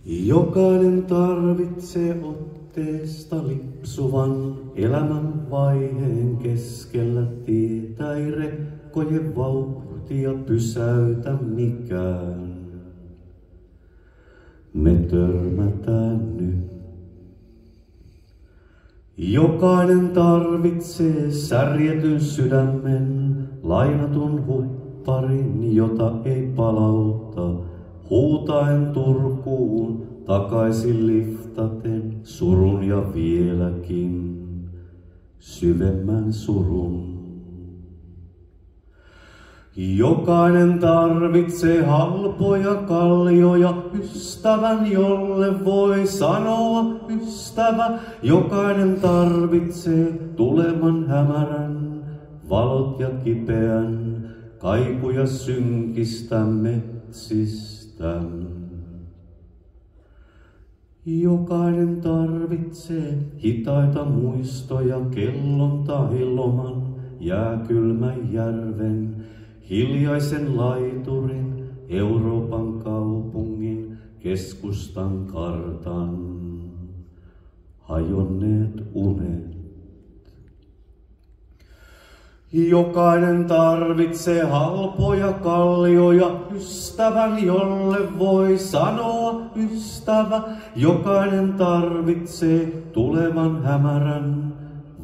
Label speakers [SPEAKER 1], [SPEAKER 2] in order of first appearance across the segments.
[SPEAKER 1] Jokainen tarvitsee otteesta lipsuvan elämän vaiheen keskellä tietä, ei rekkojen vauhtia pysäytä mikään. Me törmätään nyt. Jokainen tarvitsee särjetyn sydämen, lainatun hupparin, jota ei palauta, huutaen Turkuun takaisin liftaten surun ja vieläkin syvemmän surun. Jokainen tarvitsee halpoja kallioja, ystävän, jolle voi sanoa ystävä. Jokainen tarvitsee tulevan hämärän, valot ja kipeän, kaikuja synkistä metsistä. Jokainen tarvitsee hitaita muistoja kellon tai loman, jääkylmän järven, hiljaisen laiturin, Euroopan kaupungin, keskustan kartan, hajonneet unet. Jokainen tarvitsee halpoja kallioja, ystävän, jolle voi sanoa ystävä. Jokainen tarvitsee tulevan hämärän,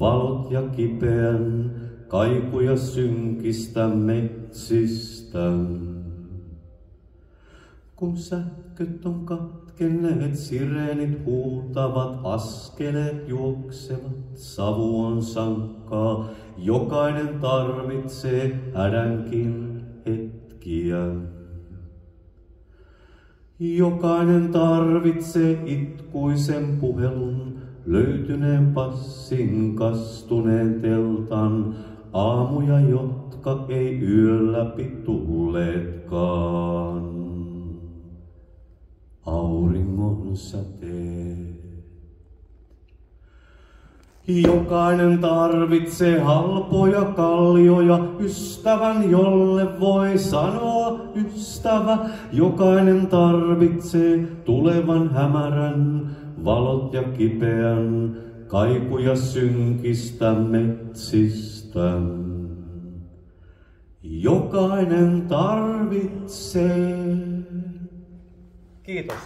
[SPEAKER 1] valot ja kipeän, kaikuja synkistä metsistä. Kun sähköt on katkenneet, sireenit huutavat, askeleet juoksevat, savu on sankkaa. Jokainen tarvitsee hädänkin hetkiä. Jokainen tarvitsee itkuisen puhelun, löytyneen passin, kastuneen teltan, aamuja, jotka ei yön läpi tulleetkaan. Auringon säteet. Jokainen tarvitsee halpoja kallioja, ystävän, jolle voi sanoa ystävä. Jokainen tarvitsee tulevan hämärän, valot ja kipeän, kaikuja synkistä metsistä. Jokainen tarvitsee.
[SPEAKER 2] Kiitos.